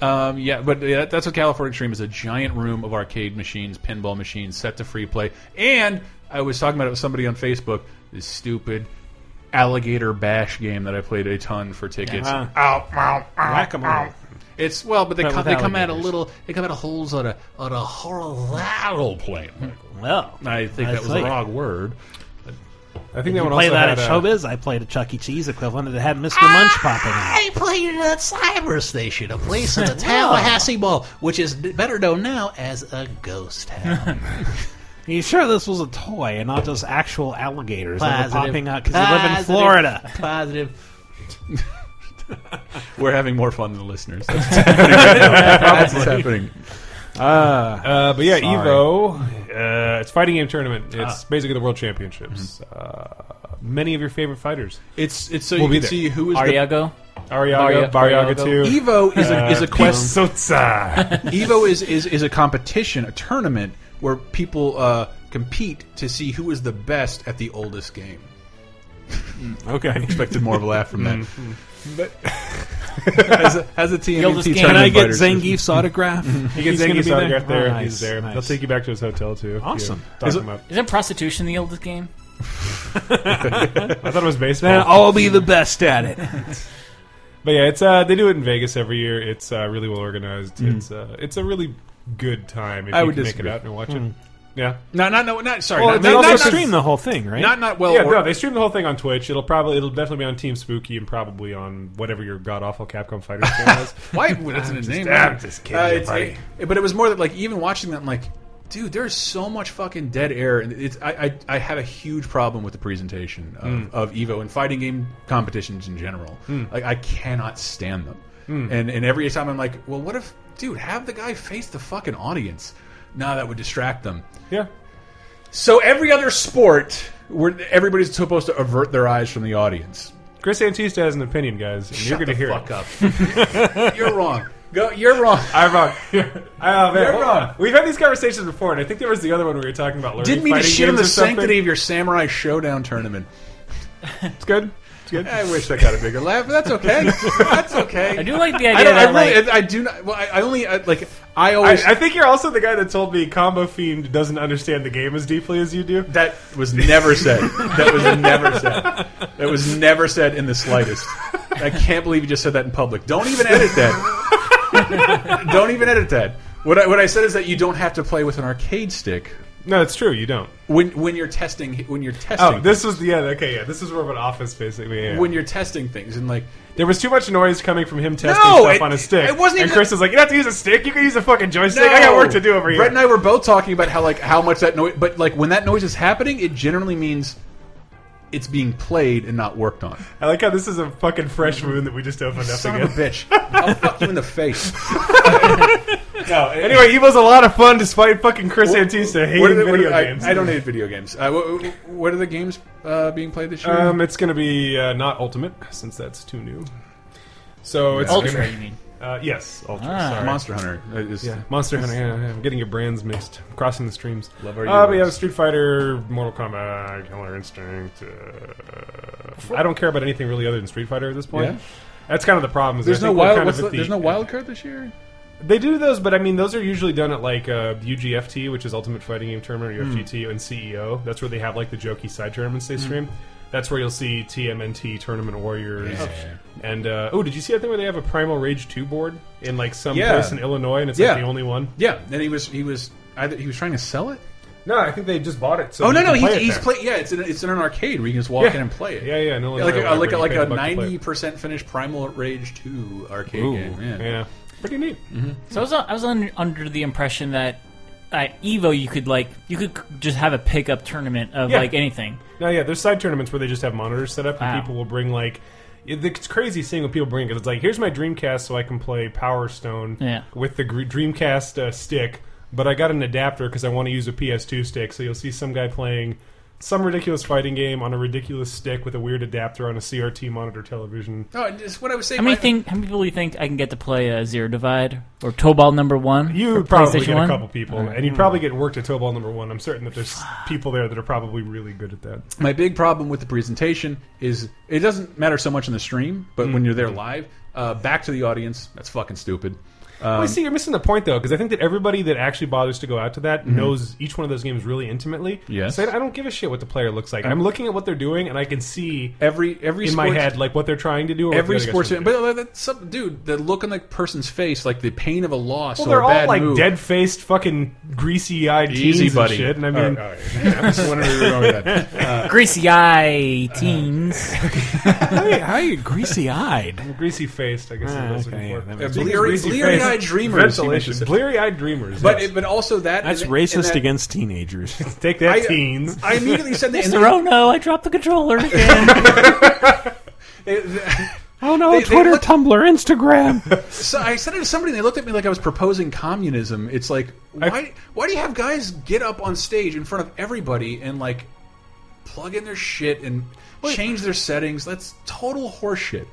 Yeah, but that's what California Extreme is, a giant room of arcade machines, pinball machines, set to free play. And I was talking about it with somebody on Facebook, this stupid alligator bash game that I played a ton for tickets. Whack-a-mole. It's but they come out of holes on a horizontal plane. Well, I think that was the wrong word. I think you that one play also that had at Showbiz. I played a Chuck E. Cheese equivalent that had Mr. Munch popping in. I played at Cyber Station, a place in the Tallahassee Mall, which is better known now as a ghost town. Are you sure this was a toy and not just actual alligators that were popping out because you live in Florida? Positive. We're having more fun than the listeners. That's what's happening right now. That's what's happening. But yeah, Evo, it's a fighting game tournament. It's basically the World Championships. Many of your favorite fighters. It's so you can see who is Ariago. Bariaga too. Evo is a question. Pisotsa. Evo is a competition, a tournament where people compete to see who is the best at the oldest game. Okay, I expected more of a laugh from that. But has a TMNT tournament. Can I get Zangief's autograph? You get Zangief's autograph there. Nice, He's there. nice. They'll take you back to his hotel too. Awesome. Isn't prostitution the oldest game? I thought it was baseball. Then I'll be the best at it. But yeah, it's they do it in Vegas every year. It's really well organized. It's a really good time if you can make it out and watch it. Yeah. Sorry. Well, They also stream the whole thing, right? They stream the whole thing on Twitch. It'll definitely be on Team Spooky and probably on whatever your god awful Capcom Fighters channel is. Why? That's in his name. I'm just kidding, buddy. But it was more that, like, even watching that, I'm like, dude, there's so much fucking dead air, and I have a huge problem with the presentation of Evo and fighting game competitions in general. Like, I cannot stand them. And every time I'm like, well, what if, dude, have the guy face the fucking audience? Nah, that would distract them. Yeah. So every other sport, where everybody's supposed to avert their eyes from the audience. Chris Antista has an opinion, guys, and you're going to hear it. Shut the fuck up. You're wrong. You're wrong. I'm wrong. You're wrong. We've had these conversations before, and I think there was the other one where we were talking about learning. Didn't mean to shit on the sanctity something. of your Samurai Showdown tournament. It's good. It's good. I wish I got a bigger laugh, but that's okay. That's okay. I do like the idea that I do not. Well, I always. I think you're also the guy that told me Combo Fiend doesn't understand the game as deeply as you do. That was never said. That was never said. That was never said in the slightest. I can't believe you just said that in public. Don't even edit that. Don't even edit that. What I said is that you don't have to play with an arcade stick. No, it's true. You don't. When you're testing. Oh, this was This is more of an office, basically. Yeah. When you're testing things and like. There was too much noise coming from him testing stuff on a stick. It wasn't even. And Chris was like, "You don't have to use a stick. You can use a fucking joystick. I got work to do over here." Brett and I were both talking about how much that noise, but like when that noise is happening, it generally means it's being played and not worked on. I like how this is a fucking fresh wound that we just opened up Son again. of a bitch! I'll fuck you in the face. No, anyway, Evo's a lot of fun despite fucking Chris Antista hating video games. I don't hate video games. What are the games being played this year? It's going to be not Ultimate, since that's too new. So it's Ultra, you mean? Yes, Ultra. Sorry. Monster Hunter. Monster Hunter. Yeah, I'm getting your brands mixed. I'm crossing the streams. Love our but yeah, Street Fighter, Mortal Kombat, Killer Instinct. I don't care about anything really other than Street Fighter at this point. Yeah? That's kind of the problem. There's no wild card this year. They do those, but I mean, those are usually done at like UGFT, which is Ultimate Fighting Game Tournament, or UFGT, and CEO. That's where they have like the jokey side tournaments they stream. That's where you'll see TMNT Tournament Warriors. Yeah. And did you see that thing where they have a Primal Rage 2 board in like some place in Illinois, and it's like the only one? Yeah, and he was trying to sell it. No, I think they just bought it. So he's playing. Yeah, it's in an arcade where you can just walk in and play it. Yeah. No, like a 90% finished Primal Rage 2 arcade game. Yeah, pretty neat. So I was under the impression that at Evo you could just have a pickup tournament of like anything. No, there's side tournaments where they just have monitors set up and people will bring like. It's crazy seeing what people bring because it's like, here's my Dreamcast so I can play Power Stone with the Dreamcast stick, but I got an adapter because I want to use a PS2 stick. So you'll see some guy playing some ridiculous fighting game on a ridiculous stick with a weird adapter on a CRT monitor television. Oh, just what I was saying. How many people do you think I can get to play Zero Divide or Tobal Number 1? You would probably get a couple people, and you'd probably get worked at Tobal Number 1. I'm certain that there's people there that are probably really good at that. My big problem with the presentation is it doesn't matter so much in the stream, but when you're there live, Back to the audience. That's fucking stupid. Well, see, you're missing the point, though, because I think that everybody that actually bothers to go out to that knows each one of those games really intimately. Yes. So I don't give a shit what the player looks like. I'm looking at what they're doing, and I can see every in my head like what they're trying to do. Or every sports, but dude, the look on the person's face, like the pain of a loss or a bad all like move. Dead-faced, fucking greasy-eyed teens buddy. and shit. And I mean, I just wondering where you were going with that. Greasy-eye teens. How are you greasy-eyed? greasy-faced, I guess. Is what I was looking for. Bleary-eyed dreamers. Bleary-eyed dreamers. But also that's racist against teenagers. Take that, teens. I immediately said that. Oh no, I dropped the controller again. Oh no, Twitter, Tumblr, Instagram. So I said it to somebody, and they looked at me like I was proposing communism. It's like, why do you have guys get up on stage in front of everybody and like plug in their shit and change their settings? That's total horseshit.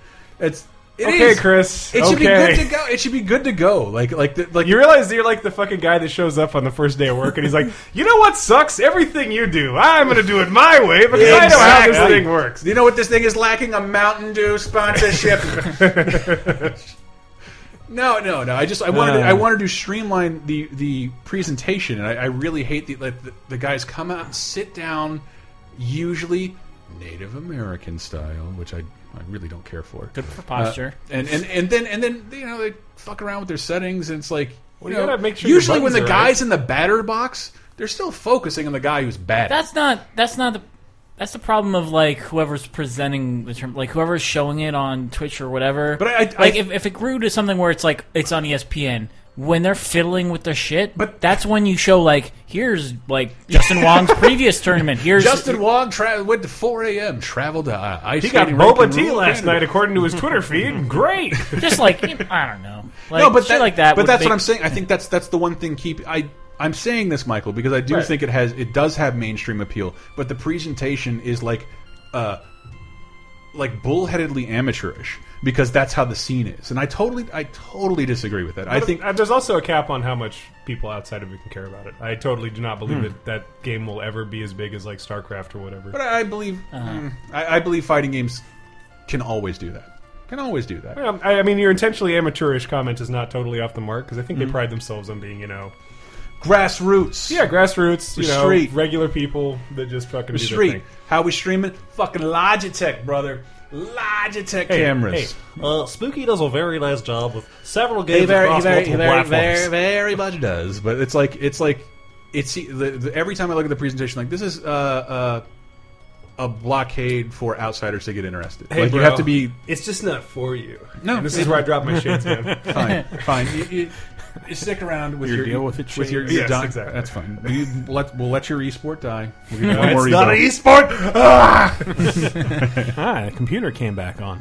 Okay, Chris. It should be good to go. It should be good to go. Like you realize that you're like the fucking guy that shows up on the first day of work, and he's like, you know what sucks? Everything you do, I'm going to do it my way because I know how this thing works. You know what this thing is lacking? A Mountain Dew sponsorship. No. I wanted to streamline the presentation, and I really hate the guys come out and sit down, usually Native American style, which I really don't care for. Good for posture. And then they fuck around with their settings, and it's like you gotta make sure usually when the guy's in the batter box, they're still focusing on the guy who's batting. That's the problem of like whoever's presenting the term, like whoever's showing it on Twitch or whatever. But if it grew to something where it's like it's on ESPN. When they're fiddling with their shit, but that's when you show like here's like Justin Wong's previous tournament. Here's Justin Wong went to 4 a.m. traveled to ice. He got boba tea last night, according to his Twitter feed. Great, just like I don't know, like, no, but shit like that. But that's what I'm saying. I think that's the one thing. I'm saying this, Michael, because I do think it does have mainstream appeal, but the presentation is like bullheadedly amateurish. Because that's how the scene is, and I totally disagree with that. But I think there's also a cap on how much people outside of it can care about it. I totally do not believe that game will ever be as big as like StarCraft or whatever. But I believe I believe fighting games can always do that. Well, I mean, your intentionally amateurish comment is not totally off the mark because I think they pride themselves on being grassroots. Yeah, grassroots. Street. Regular people that just fucking do street. their thing. How we streaming? Fucking Logitech, brother. Logitech cameras. Spooky does a very nice job with several games across multiple platforms. Very much does. But it's like every time I look at the presentation, like this is a blockade for outsiders to get interested. Hey, like bro, you have to be. It's just not for you. No, and this is where I drop my shades, man. Fine. You stick around with your deal with it. With your yes, die. Exactly. That's fine. We'll let your esport die. We'll it's not an esport. The computer came back on.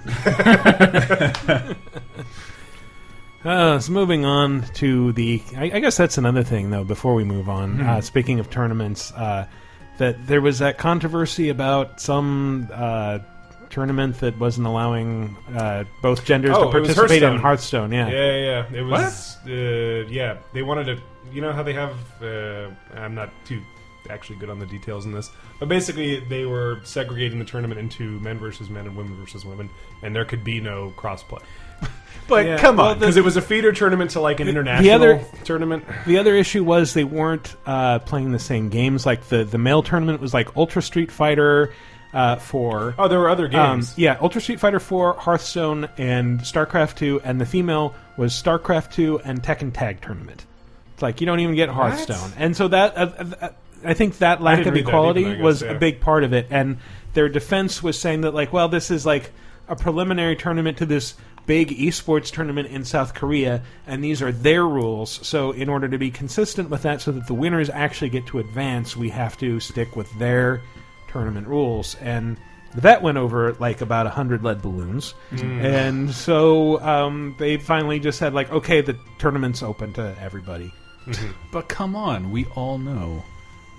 So moving on to the, I guess that's another thing though. Before we move on, speaking of tournaments, that there was that controversy about some tournament that wasn't allowing both genders to participate in Hearthstone. Yeah. It was. They wanted to. You know how they have. I'm not too actually good on the details in this, but basically they were segregating the tournament into men versus men and women versus women, and there could be no crossplay. But come on, because it was a feeder tournament to like an international tournament. The other issue was they weren't playing the same games. Like the male tournament was like Ultra Street Fighter. For there were other games. Ultra Street Fighter 4, Hearthstone, and StarCraft 2, and the female was StarCraft 2 and Tekken Tag Tournament. It's like you don't even get Hearthstone, and so that I think that lack of equality was a big part of it. And their defense was saying that like, well, this is like a preliminary tournament to this big esports tournament in South Korea, and these are their rules. So in order to be consistent with that, so that the winners actually get to advance, we have to stick with their tournament rules. And that went over like about 100 lead balloons. And so they finally just said like, okay, the tournament's open to everybody. But come on, we all know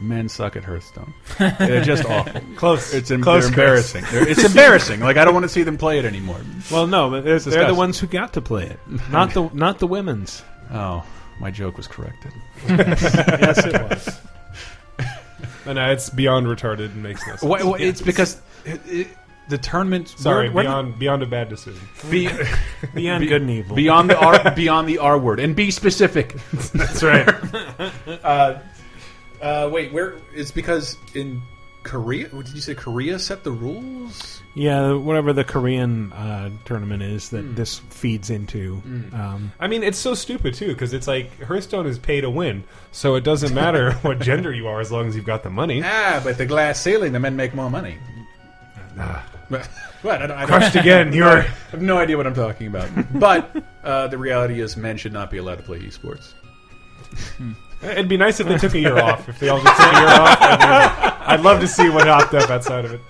men suck at Hearthstone. They're just awful. Close. They're embarrassing. It's embarrassing. Like I don't want to see them play it anymore. Well, no, but they're the ones who got to play it, not the women's. Oh, my joke was corrected. Yes, it was. And it's beyond retarded and makes no sense. It's because the tournament. Sorry, beyond a bad decision. Beyond good and evil. Beyond the R word, and be specific. That's right. Wait, where? It's because in Korea. Did you say Korea set the rules? Yeah, whatever the Korean tournament is that this feeds into. I mean, it's so stupid too because it's like Hearthstone is pay to win, so it doesn't matter what gender you are as long as you've got the money. But the glass ceiling, the men make more money. What? I Crushed again. I have no idea what I'm talking about. But the reality is, men should not be allowed to play esports. It'd be nice if they took a year off. If they all just took a year off, I'd love to see what hopped up outside of it.